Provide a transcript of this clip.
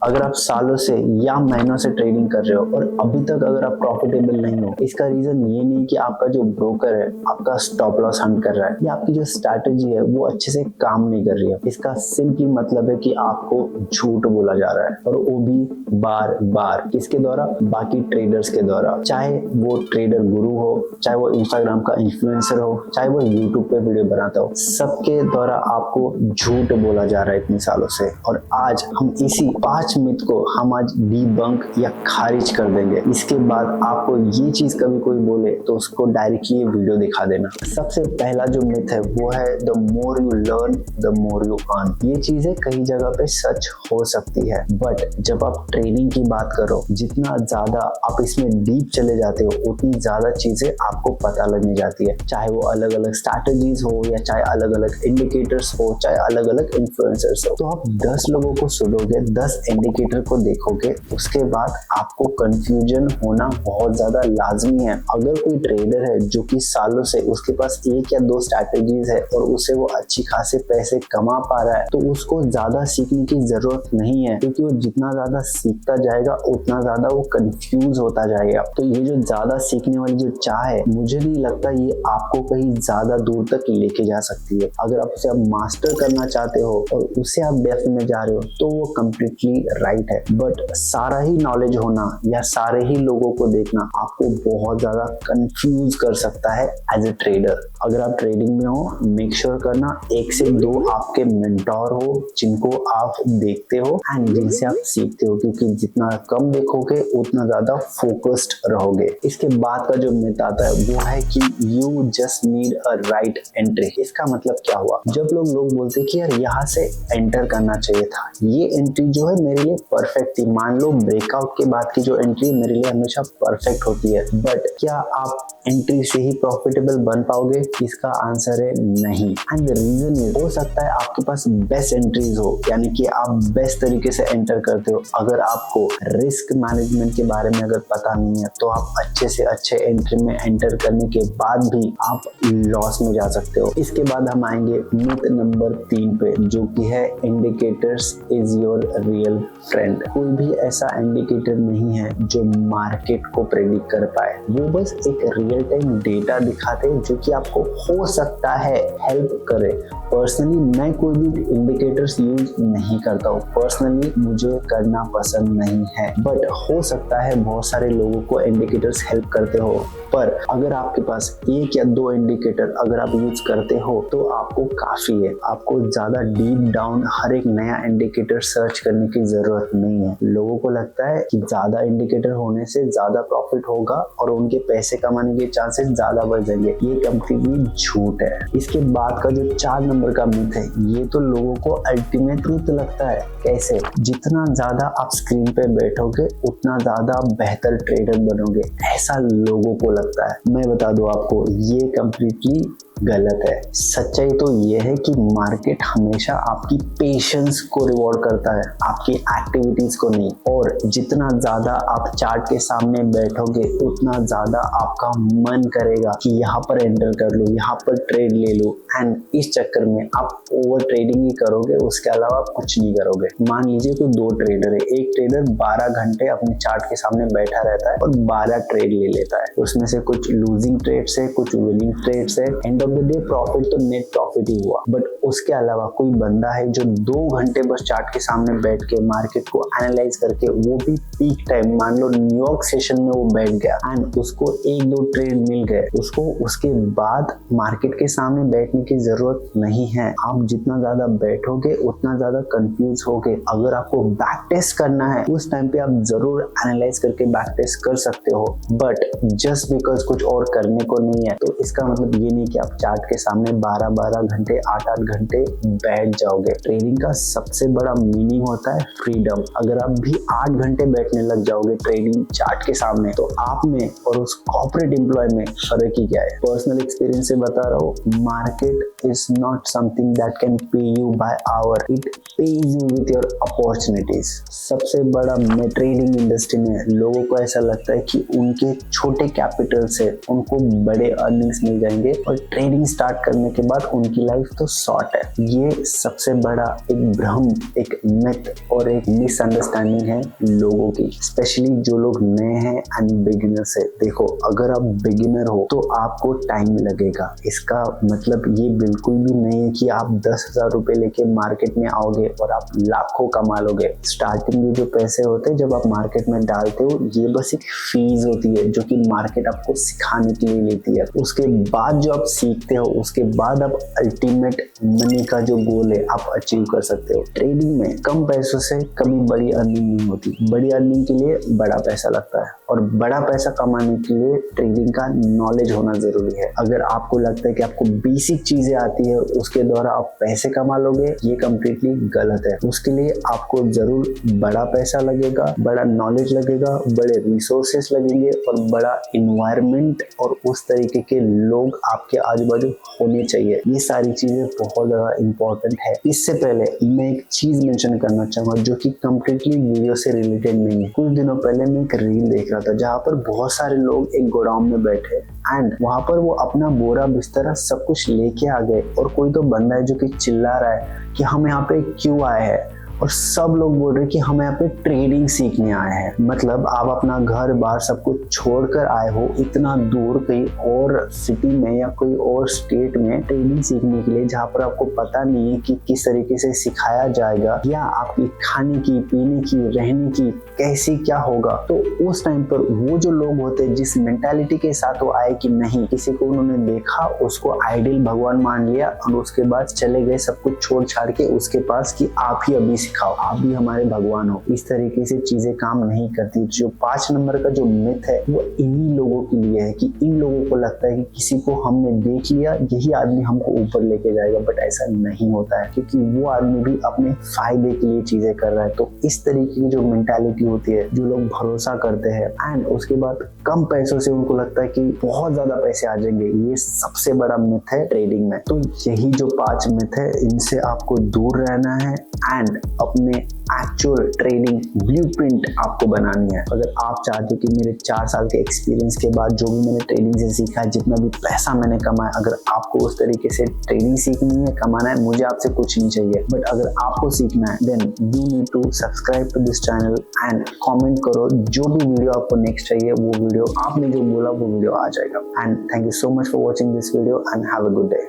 अगर आप सालों से या महीनों से ट्रेडिंग कर रहे हो और अभी तक अगर आप प्रॉफिटेबल नहीं हो, इसका रीजन ये नहीं कि आपका जो ब्रोकर है आपका स्टॉप लॉस हंट कर रहा है या आपकी जो स्ट्रैटेजी है वो अच्छे से काम नहीं कर रही है। इसका सिंपली मतलब है कि आपको झूठ बोला जा रहा है, और वो भी बार बार। किसके द्वारा? बाकी ट्रेडर्स के द्वारा। चाहे वो ट्रेडर गुरु हो, चाहे वो इंस्टाग्राम का इन्फ्लुएंसर हो, चाहे वो यूट्यूब पे वीडियो बनाता हो, सबके द्वारा आपको झूठ बोला जा रहा है इतने सालों से। और आज हम इसी 5 मिथ को हम आज डीबंक या खारिज कर देंगे। इसके बाद आपको ये चीज कभी कोई बोले तो उसको डायरेक्टली वीडियो दिखा देना। सबसे पहला जो मिथ है वो है the more you learn the more you earn. ये चीजें कई जगह पे सच हो सकती है, बट जब आप ट्रेडिंग की बात करो, जितना ज्यादा आप इसमें डीप चले जाते हो उतनी ज्यादा चीजें आपको पता लगने जाती है। चाहे वो अलग अलग स्ट्रैटेजीज हो या चाहे अलग अलग इंडिकेटर्स हो, चाहे अलग अलग इन्फ्लुएंसर्स हो। तो आप 10 लोगों को सुनोगे, 10 इंडिकेटर को देखोगे, उसके बाद आपको कंफ्यूजन होना बहुत ज्यादा लाजमी है। अगर कोई ट्रेडर है जो कि सालों से उसके पास 1 या 2 स्ट्रैटेजीज है और उससे वो अच्छी खासे पैसे कमा पा रहा है, तो उसको ज्यादा सीखने की जरूरत नहीं है, क्योंकि वो जितना ज्यादा सीखता जाएगा उतना ज्यादा वो कंफ्यूज होता जाएगा। तो ये जो ज्यादा सीखने वाली जो चाह है, मुझे नहीं लगता ये आपको कहीं ज्यादा दूर तक लेके जा सकती है। अगर आप उसे मास्टर करना चाहते हो और उसे आप डेप्थ में जा रहे हो तो वो कंप्लीटली राइट है, बट सारा ही नॉलेज होना या सारे ही लोगों को देखना आपको बहुत ज्यादा कंफ्यूज कर सकता है एज ए ट्रेडर। अगर आप ट्रेडिंग में हो, मेक श्योर करना 1 से 2 आपके मेंटोर हो जिनको आप देखते हो एंड जिनसे आप सीखते हो, क्योंकि जितना कम देखोगे उतना ज्यादा फोकस्ड रहोगे। इसके बाद का जो मिथ आता है वो है कि you just need a right entry. इसका मतलब क्या हुआ? जब लोग बोलते कि यार यहाँ से एंटर करना चाहिए था, ये एंट्री जो है मेरे लिए परफेक्ट थी। मान लो ब्रेकआउट के बाद की जो एंट्री मेरे लिए हमेशा परफेक्ट होती है, बट क्या आप एंट्री से ही प्रॉफिटेबल बन पाओगे? इसका आंसर है नहीं। एंड द रीजन इज, हो सकता है आपके पास बेस्ट एंट्रीज हो, यानी कि आप बेस्ट तरीके से एंटर करते हो। अगर आपको रिस्क मैनेजमेंट के बारे में अगर पता नहीं है तो आप अच्छे से अच्छे एंट्री में एंटर करने के बाद भी आप लॉस में जा सकते हो। इसके बाद हम आएंगे मिथ नंबर 3 पे, जो कि है indicators is your real friend. कोई भी ऐसा इंडिकेटर नहीं है जो मार्केट को प्रेडिक्ट कर पाए। वो बस एक रियल टाइम डेटा दिखाते हैं जो कि आपको हो सकता है हेल्प करे। पर्सनली मैं कोई भी इंडिकेटर्स यूज नहीं करता हूँ, पर्सनली मुझे करना पसंद नहीं है, बट हो सकता है बहुत सारे लोगों को इंडिकेटर्स हेल्प करते हो। पर अगर आपके पास 1 या 2 इंडिकेटर अगर आप यूज करते हो तो आपको काफी है। आपको ज्यादा डीप डाउन हर एक नया इंडिकेटर सर्च करने की जरूरत नहीं है। लोगों को लगता है कि ज्यादा इंडिकेटर होने से ज्यादा प्रॉफिट होगा और उनके पैसे कमाने के चांसेस ज्यादा बढ़ जाएंगे। ये कंप्लीटली झूठ है। इसके बाद का जो 4 नंबर का मिथ है, ये तो लोगों को अल्टीमेट ट्रूथ लगता है। कैसे? जितना ज्यादा आप स्क्रीन पे बैठोगे उतना ज्यादा आप बेहतर ट्रेडर बनोगे, ऐसा लोगों को लगता है। मैं बता दूं आपको, ये कंप्लीटली गलत है। सच्चाई तो ये है कि मार्केट हमेशा आपकी पेशेंस को रिवॉर्ड करता है, आपकी एक्टिविटीज को नहीं। और जितना ज्यादा आप चार्ट के सामने बैठोगे उतना ज्यादा आपका मन करेगा कि यहाँ पर एंटर कर लो, यहाँ पर ट्रेड ले लो, एंड इस चक्कर में आप ओवर ट्रेडिंग ही करोगे, उसके अलावा कुछ नहीं करोगे। मान लीजिए कोई 2 ट्रेडर है, एक ट्रेडर 12 घंटे अपने चार्ट के सामने बैठा रहता है और 12 ट्रेड ले लेता है। उसमें से कुछ लूजिंग ट्रेड्स है, कुछ विनिंग ट्रेड्स है। End of the day profit तो नेट प्रॉफिट ही हुआ। बट उसके अलावा कोई बंदा है जो 2 घंटे बस चार्ट के सामने बैठ के मार्केट को एनालाइज करके, वो भी पीक टाइम, मान लो न्यूयॉर्क सेशन में वो बैठ गया एंड उसको 1-2 ट्रेड मिल गए, उसको उसके बाद मार्केट के सामने बैठने की जरूरत नहीं है। आप जितना ज्यादा बैठोगे उतना ज्यादा कंफ्यूज होगे। अगर आपको बैक टेस्ट करना है उस टाइम पे आप जरूर एनालाइज करके बैक टेस्ट कर सकते हो, बट जस्ट बिकॉज कुछ और करने को नहीं है तो इसका मतलब ये नहीं कि आप चार्ट के सामने 12-12 घंटे 8-8 घंटे बैठ जाओगे। ट्रेडिंग का सबसे बड़ा मीनिंग होता है फ्रीडम। अगर आप भी 8 घंटे बैठने लग जाओगे ट्रेडिंग चार्ट के सामने तो आप में और उस कॉर्पोरेट एम्प्लॉय में फर्क ही क्या है? पर्सनल एक्सपीरियंस से बता रहा हूँ, market is not something that can pay you by hour, it pays you with your opportunities. सबसे बड़ा में ट्रेडिंग इंडस्ट्री में लोगों को ऐसा लगता है कि उनके छोटे कैपिटल से उनको बड़े अर्निंग्स मिल जाएंगे और ट्रेडिंग स्टार्ट करने के बाद उनकी लाइफ तो सॉर्ट स्टार्ट है। ये सबसे बड़ा एक भ्रम, एक मिथ और एक मिसअंडरस्टैंडिंग है लोगों की, स्पेशली जो लोग नए हैं एंड बिगिनर्स है। देखो, अगर आप बिगिनर हो तो आपको टाइम लगेगा। इसका मतलब ये बिल्कुल भी नहीं है कि आप 10,000 रुपए लेके मार्केट में आओगे और आप लाखों कमा लोगे। स्टार्टिंग में जो पैसे होते हैं जब आप मार्केट में डालते हो, ये बस एक फीस होती है जो कि मार्केट आपको सिखाने के लिए लेती है। उसके बाद जो आप सीखते हो, उसके बाद आप अल्टीमेट मनी का जो गोल है आप अचीव कर सकते हो। ट्रेडिंग में कम पैसों से कभी बड़ी अर्निंग नहीं होती। बड़ी अर्निंग के लिए बड़ा पैसा लगता है और बड़ा पैसा कमाने के लिए ट्रेडिंग का नॉलेज होना जरूरी है। अगर आपको लगता है कि आपको बेसिक चीजें आती है उसके द्वारा आप पैसे कमा लोगे, ये कम्प्लीटली गलत है। उसके लिए आपको जरूर बड़ा पैसा लगेगा, बड़ा नॉलेज लगेगा, बड़े रिसोर्सेस लगेंगे और बड़ा इन्वायरमेंट और उस तरीके के लोग आपके आजू बाजू होने चाहिए। ये सारी चीजें बहुत ज्यादा इंपॉर्टेंट है। इससे पहले मैं एक चीज मेंशन करना चाहूंगा जो कि कम्प्लीटली वीडियो से रिलेटेड नहीं है। कुछ दिनों पहले मैं एक रील देख रहा था जहाँ पर बहुत सारे लोग एक गोडाउन में बैठे एंड वहां पर वो अपना बोरा बिस्तर सब कुछ लेके आ गए और कोई तो बंदा है जो कि चिल्ला रहा है कि हम यहाँ पे क्यों आए हैं, और सब लोग बोल रहे कि हम यहाँ पे ट्रेडिंग सीखने आए हैं। मतलब आप अपना घर बार सब कुछ छोड़कर आए हो इतना दूर कहीं और सिटी में या कोई और स्टेट में ट्रेडिंग सीखने के लिए, जहाँ पर आपको पता नहीं है कि किस तरीके से सिखाया जाएगा या आपकी खाने की, पीने की, रहने की कैसे क्या होगा। तो उस टाइम पर वो जो लोग होते हैं जिस मेंटालिटी के साथ वो आए कि नहीं, किसी को उन्होंने देखा, उसको आइडियल भगवान मान लिया और उसके बाद चले गए सब कुछ छोड़ छाड़ के उसके पास कि आप ही अभी सिखाओ, आप भी हमारे भगवान हो। इस तरीके से चीजें काम नहीं करती। जो 5 नंबर का जो मिथ है वो इन्हीं लोगों के लिए है कि इन लोगों को लगता है कि किसी को हमने देख लिया, यही आदमी हमको ऊपर लेके जाएगा, बट ऐसा नहीं होता है क्योंकि वो आदमी भी अपने फायदे के लिए चीजें कर रहा है। तो इस तरीके की जो मेंटालिटी होती है, जो लोग भरोसा करते हैं एंड उसके बाद कम पैसों से उनको लगता है कि बहुत ज्यादा पैसे आ जाएंगे, ये सबसे बड़ा मिथ है ट्रेडिंग में। तो यही जो 5 मिथ है, इनसे आपको दूर रहना है एंड अपने एक्चुअल ट्रेडिंग ब्लूप्रिंट आपको बनानी है। अगर आप चाहते हो कि मेरे 4 साल के एक्सपीरियंस के बाद जो भी मैंने ट्रेडिंग से सीखा है, जितना भी पैसा मैंने कमाया, अगर आपको उस तरीके से ट्रेडिंग सीखनी है, कमाना है, मुझे आपसे कुछ नहीं चाहिए। बट अगर आपको सीखना है then you need to subscribe to this channel and comment करो। जो भी वीडियो आपको नेक्स्ट चाहिए वो वीडियो आपने जो बोला वो वीडियो आ जाएगा। And thank you so much for watching this video and have a good day.